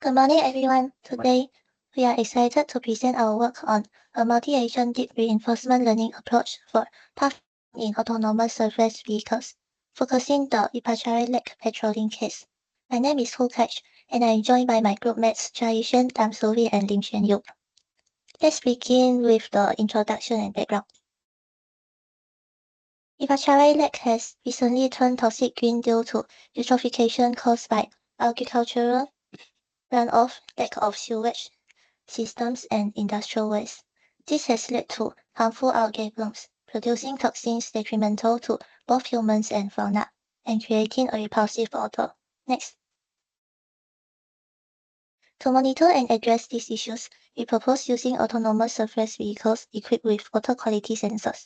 Good morning, everyone. Today, we are excited to present our work on a multi-agent deep reinforcement learning approach for path in autonomous surface vehicles, focusing the Ipachari Lake patrolling case. My name is Hu Kaj, and I am joined by my group mates Cha Yishen, Tam Suvi, and Lim Xuan Yu. Let's begin with the introduction and background. Ipachari Lake has recently turned toxic green due to eutrophication caused by agricultural runoff, lack of sewage systems, and industrial waste. This has led to harmful algae blooms, producing toxins detrimental to both humans and fauna, and creating a repulsive odor. Next. To monitor and address these issues, we propose using autonomous surface vehicles equipped with water quality sensors.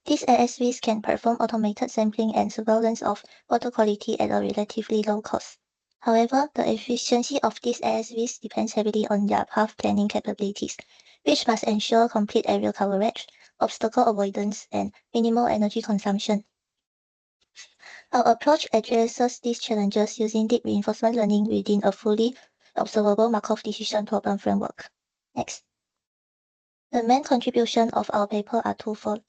These ASVs can perform automated sampling and surveillance of water quality at a relatively low cost. However, the efficiency of these ASVs depends heavily on their path planning capabilities, which must ensure complete area coverage, obstacle avoidance, and minimal energy consumption. Our approach addresses these challenges using deep reinforcement learning within a fully observable Markov decision problem framework. Next. The main contribution of our paper are twofold.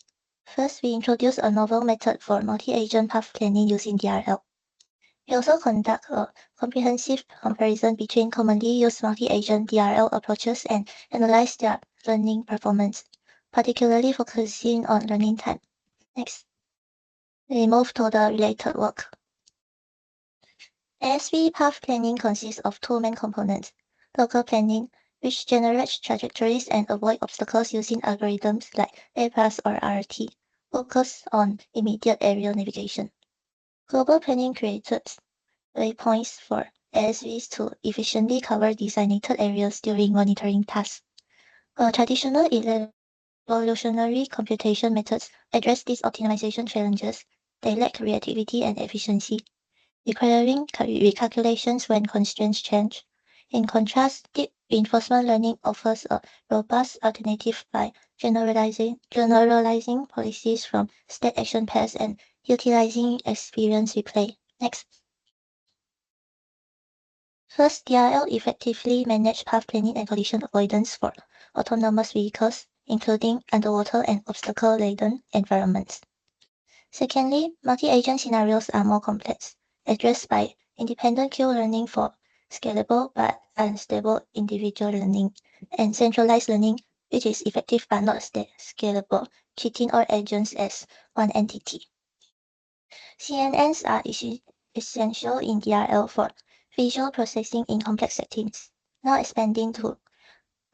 First, we introduce a novel method for multi-agent path planning using DRL. We also conduct a comprehensive comparison between commonly used multi-agent DRL approaches and analyze their learning performance, particularly focusing on learning time. Next, we move to the related work. ASV path planning consists of two main components: local planning, which generates trajectories and avoid obstacles using algorithms like A+ or RT, focus on immediate area navigation. Global planning creates waypoints for ASVs to efficiently cover designated areas during monitoring tasks. Traditional evolutionary computation methods address these optimization challenges. They lack reactivity and efficiency, requiring recalculations when constraints change. In contrast, deep reinforcement learning offers a robust alternative by generalizing policies from state action pairs and utilizing experience replay. Next. First, DRL effectively manage path planning and collision avoidance for autonomous vehicles, including underwater and obstacle-laden environments. Secondly, multi-agent scenarios are more complex, addressed by independent queue learning for scalable but unstable individual learning, and centralized learning, which is effective but not scalable, treating all agents as one entity. CNNs are essential in DRL for visual processing in complex settings, now expanding to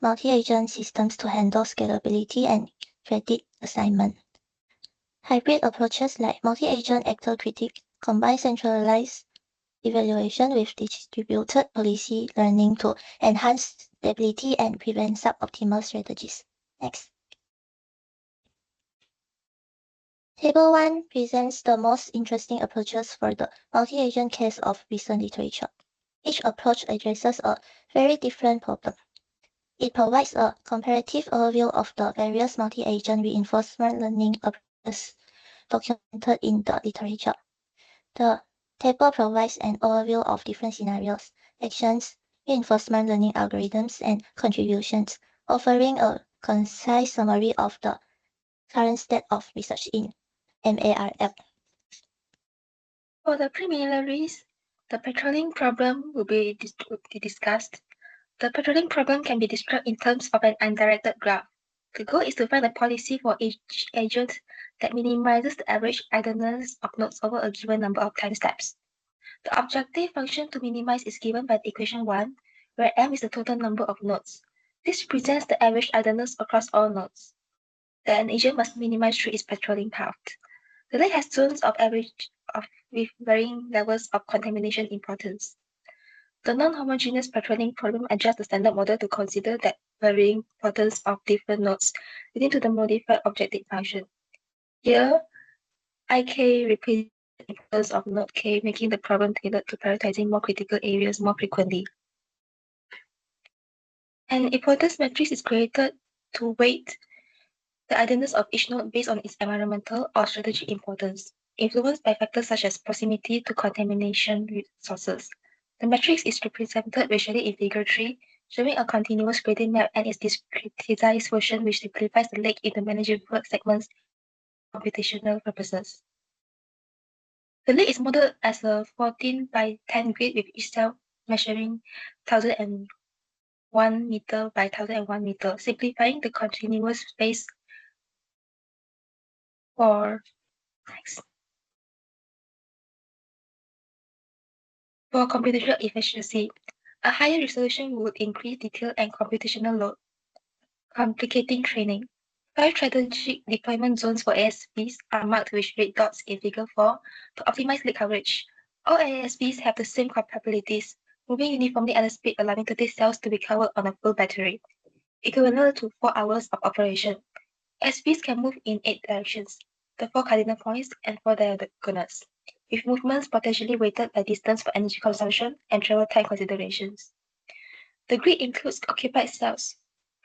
multi-agent systems to handle scalability and credit assignment. Hybrid approaches like multi-agent actor critic combine centralized evaluation with distributed policy learning to enhance stability and prevent suboptimal strategies. Next. Table 1 presents the most interesting approaches for the multi-agent case of recent literature. Each approach addresses a very different problem. It provides a comparative overview of the various multi-agent reinforcement learning approaches documented in the literature. The table provides an overview of different scenarios, actions, reinforcement learning algorithms, and contributions, offering a concise summary of the current state of research in MARL. For the preliminaries, the patrolling problem will be discussed. The patrolling problem can be described in terms of an undirected graph. The goal is to find a policy for each agent that minimizes the average idleness of nodes over a given number of time steps. The objective function to minimize is given by the equation 1, where m is the total number of nodes. This represents the average idleness across all nodes that an agent must minimize through its patrolling path. The lake has zones of average with varying levels of contamination importance. The non-homogeneous patrolling problem adjusts the standard model to consider that varying importance of different nodes leading to the modified objective function. Here, IK represents the importance of node K, making the problem tailored to prioritizing more critical areas more frequently. An importance matrix is created to weight the idleness of each node based on its environmental or strategic importance, influenced by factors such as proximity to contamination sources. The matrix is represented visually in Figure 3, showing a continuous gradient map and its discretized version which simplifies the lake into manageable segments for computational purposes. The lake is modeled as a 14 by 10 grid with each cell measuring 1001 meter by 1001 meter, simplifying the continuous space for computational efficiency. A higher resolution would increase detail and computational load, complicating training. 5 strategic deployment zones for ASVs are marked with red dots in Figure 4 to optimize lake coverage. All ASVs have the same capabilities, moving uniformly at a speed allowing 30 cells to be covered on a full battery, equivalent to 4 hours of operation. ASVs can move in 8 directions, the 4 cardinal points and 4 diagonals, with movements potentially weighted by distance for energy consumption and travel time considerations. The grid includes occupied cells,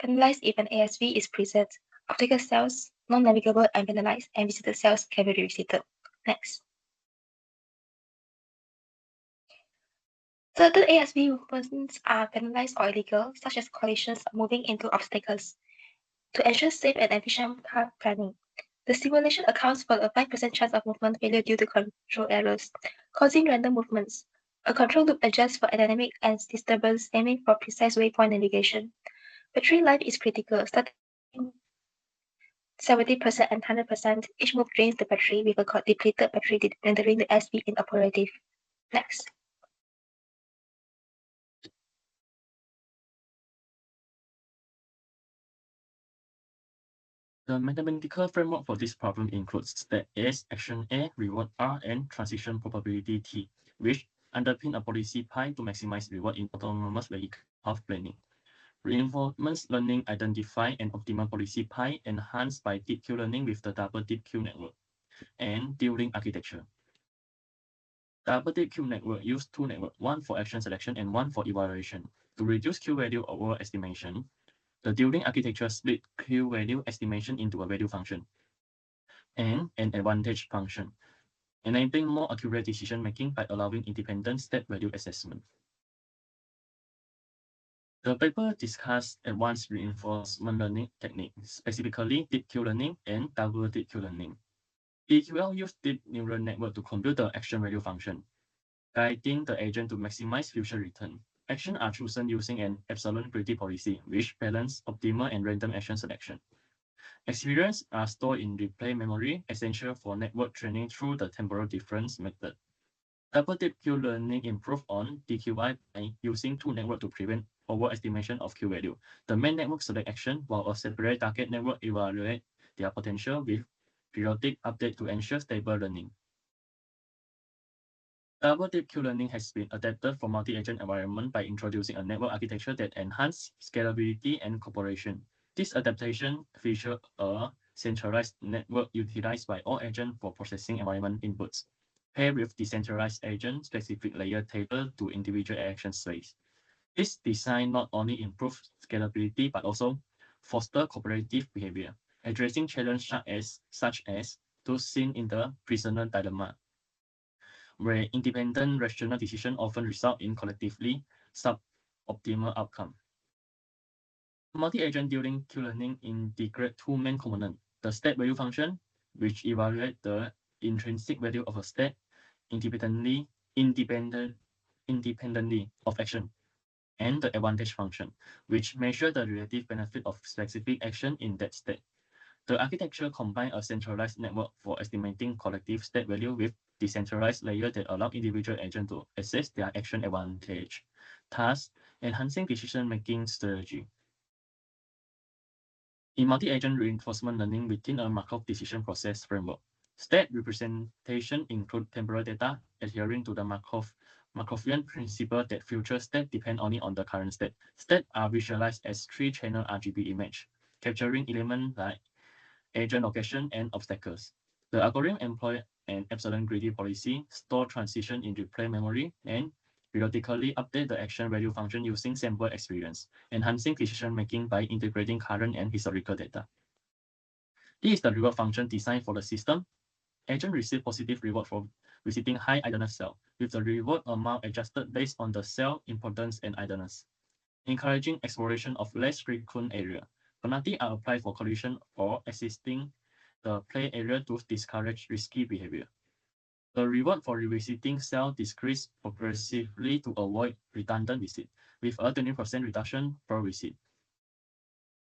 penalized if an ASV is present. Optical cells, non-navigable and penalized, and visited cells can be revisited. Next. Certain ASV movements are penalized or illegal, such as collisions or moving into obstacles. To ensure safe and efficient path planning, the simulation accounts for a 5% chance of movement failure due to control errors, causing random movements. A control loop adjusts for dynamic and disturbance, aiming for precise waypoint navigation. Battery life is critical, starting 70% and 100%. Each move drains the battery, with a depleted battery rendering the SV inoperative. Next. The mathematical framework for this problem includes state S, action A, reward R, and transition probability T, which underpin a policy pi to maximize reward in autonomous vehicle path planning. Reinforcement learning identify an optimal policy pi enhanced by deep Q learning with the double deep Q network and dual-link architecture. Double deep Q network use two networks, one for action selection and one for evaluation. To reduce Q value over estimation, the dual-link architecture split Q value estimation into a value function and an advantage function, enabling more accurate decision making by allowing independent state value assessment. The paper discussed advanced reinforcement learning techniques, specifically deep Q learning and double deep Q learning. DQL used deep neural network to compute the action value function, guiding the agent to maximize future return. Actions are chosen using an epsilon greedy policy, which balance optimal and random action selection. Experiences are stored in replay memory, essential for network training through the temporal difference method. Double deep Q learning improved on DQI by using two networks to prevent overestimation of Q value. The main network select action, while a separate target network evaluate their potential with periodic update to ensure stable learning. Double deep Q learning has been adapted for multi-agent environment by introducing a network architecture that enhances scalability and cooperation. This adaptation features a centralized network utilized by all agents for processing environment inputs, paired with decentralized agent-specific layer tailored to individual action space. This design not only improves scalability but also fosters cooperative behavior, addressing challenges such as those seen in the prisoner dilemma, where independent rational decisions often result in collectively suboptimal outcome. Multi-agent dual-link Q learning integrate two main components: the state value function, which evaluates the intrinsic value of a state independently of action, and the advantage function, which measures the relative benefit of specific action in that state. The architecture combines a centralized network for estimating collective state value with decentralized layers that allow individual agents to assess their action advantage, thus enhancing decision-making strategy. In multi-agent reinforcement learning within a Markov decision process framework, state representation include temporal data adhering to the Markovian principle that future state depend only on the current state. States are visualized as three-channel RGB image, capturing elements like agent location and obstacles. The algorithm employs an epsilon greedy policy, store transition in replay memory, and periodically update the action value function using sample experience, enhancing decision making by integrating current and historical data. This is the reward function designed for the system. Agent receive positive reward for visiting high idleness cell, with the reward amount adjusted based on the cell importance and idleness. Encouraging exploration of less frequent area. Penalties are applied for collision or assisting the play area to discourage risky behavior. The reward for revisiting cell decreased progressively to avoid redundant visit, with a 20% reduction per visit.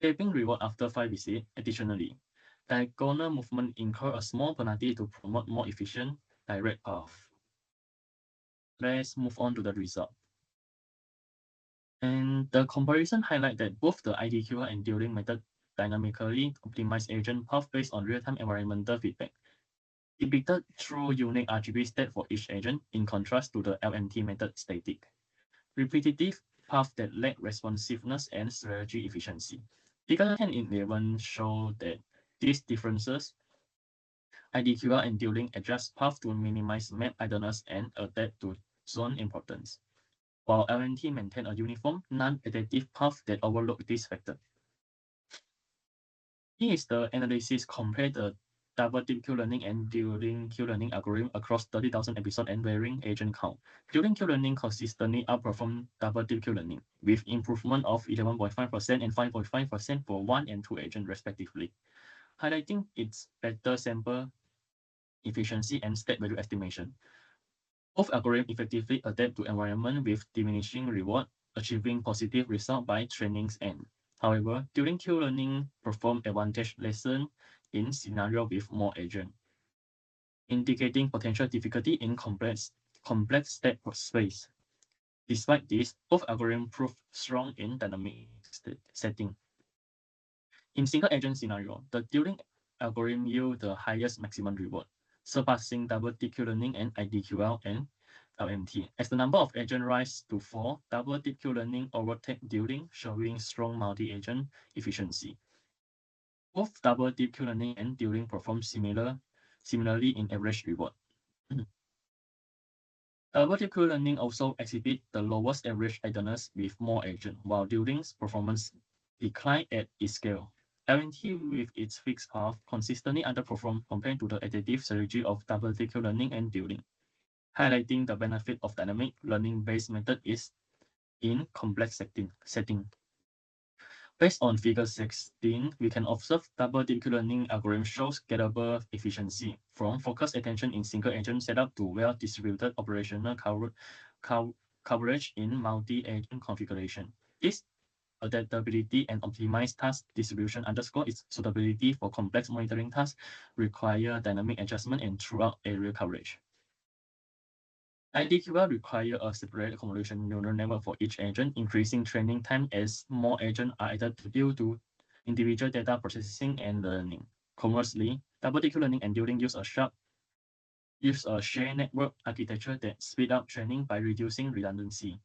Capping reward after 5 visits. Additionally, diagonal movement incur a small penalty to promote more efficient direct path. Let's move on to the result. And the comparison highlight that both the IDQL and dueling method dynamically optimize agent path based on real-time environmental feedback, depicted through unique RGB state for each agent, in contrast to the LMT method static. Repetitive path that lack responsiveness and strategy efficiency. Figure 10 and 11 show that these differences, IDQL and dueling adjust path to minimize map idleness and adapt to zone importance, while LMT maintain a uniform, non-adaptive path that overlook this factor. Here is the analysis compare the double deep Q-learning and dueling Q-learning algorithm across 30,000 episodes and varying agent count. Dueling Q-learning consistently outperformed double deep Q-learning, with improvement of 11.5% and 5.5% for 1 and 2 agents respectively, highlighting its better sample efficiency and state value estimation. Both algorithms effectively adapt to environment with diminishing reward, achieving positive result by training's end. However, during Q-learning perform advantage lesson in scenario with more agent, indicating potential difficulty in complex state space. Despite this, both algorithms prove strong in dynamic setting. In single agent scenario, the dueling algorithm yield the highest maximum reward, surpassing double deep Q-learning and IDQL and LMT. As the number of agents rise to 4, double deep Q-learning overtake dueling, showing strong multi-agent efficiency. Both double deep Q-learning and dueling perform similarly in average reward. Double deep Q-learning also exhibit the lowest average idleness with more agents, while dueling's performance declined at its scale. LMT with its fixed path consistently underperformed compared to the adaptive strategy of double deep Q-learning and dueling, highlighting the benefit of dynamic learning-based method is in complex setting. Based on figure 16, we can observe double deep Q-learning algorithm shows scalable efficiency from focused attention in single agent setup to well-distributed operational coverage in multi-agent configuration. This adaptability and optimized task distribution underscore its suitability for complex monitoring tasks require dynamic adjustment and throughout area coverage. IDQL require a separate convolution neural network for each agent, increasing training time as more agents are added due to individual data processing and learning. Conversely, double deep learning and dueling use a shared network architecture that speed up training by reducing redundancy.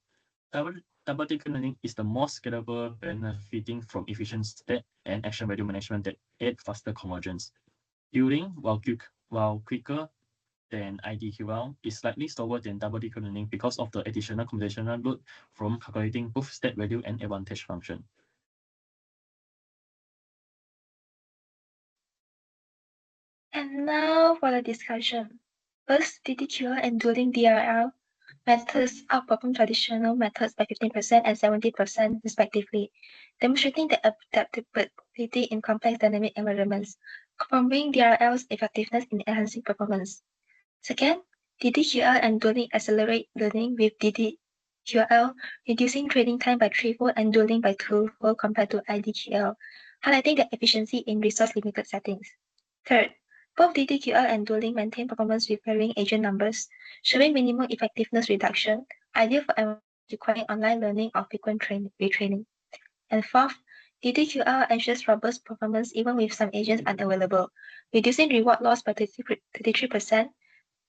Double deep learning is the most scalable, benefiting from efficient state and action value management that aid faster convergence. Dueling, while quicker than IDQL, is slightly slower than double deep learning because of the additional computational load from calculating both state value and advantage function. And now for the discussion. First, DDQL and dueling DRL methods outperform traditional methods by 15% and 70% respectively, demonstrating the adaptability in complex dynamic environments, confirming DRL's effectiveness in enhancing performance. Second, DDQL and dueling accelerate learning with DDQL, reducing training time by 3-fold and dueling by 2-fold compared to IDQL, highlighting the efficiency in resource-limited settings. Third, both DDQL and dueling maintain performance with varying agent numbers, showing minimal effectiveness reduction, ideal for environments requiring online learning or frequent retraining. And fourth, DDQL ensures robust performance even with some agents unavailable, reducing reward loss by 33%,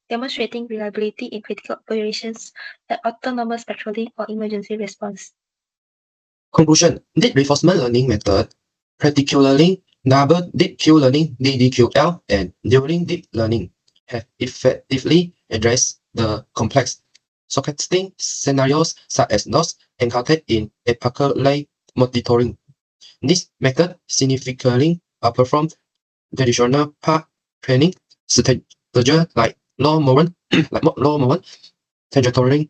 demonstrating reliability in critical operations like autonomous patrolling or emergency response. Conclusion: deep reinforcement learning method, particularly double deep Q-learning (DDQL) and dueling deep learning, have effectively addressed the complex stochastic scenarios such as those encountered in apocalypse monitoring. This method significantly outperformed traditional path training strategies like law movement trajectory,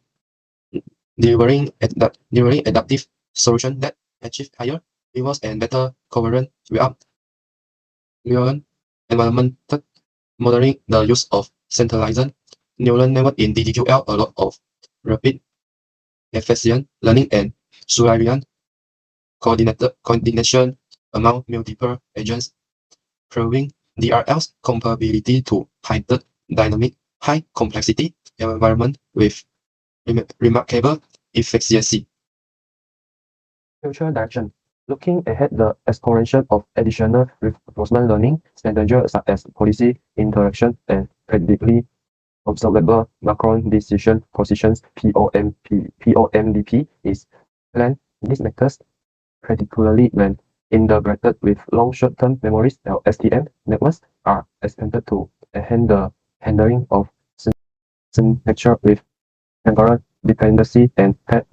delivering adaptive solution that achieve higher rewards and better coverage without environmental modeling. The use of centralized neural network in DDQL a lot of rapid, efficient learning and Suzerian coordination among multiple agents, proving DRL's comparability to heightened dynamic, high complexity environment with remarkable efficiency. Future direction. Looking ahead, the exploration of additional reinforcement learning strategies such as policy interaction and predictably observable macro decision positions (POMDP) is planned. These methods, particularly when integrated with long short-term memories (STM) networks, are expected to enhance the handling of signature with temporal dependency and path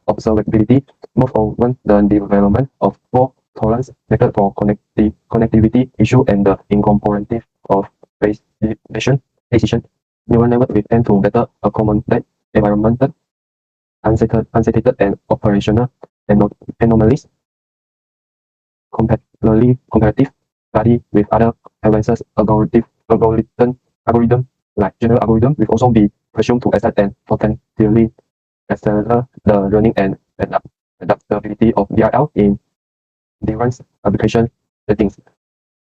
observability. Moreover, the development of fault tolerance method for connectivity issue and the incorporation of decision neural network with aim to better accommodate environmental uncertainty and operational anomalies. Comparative study with other advanced algorithm like general algorithm will also be presumed to accept and potentially accelerate the learning and adaptability of DRL in different application settings.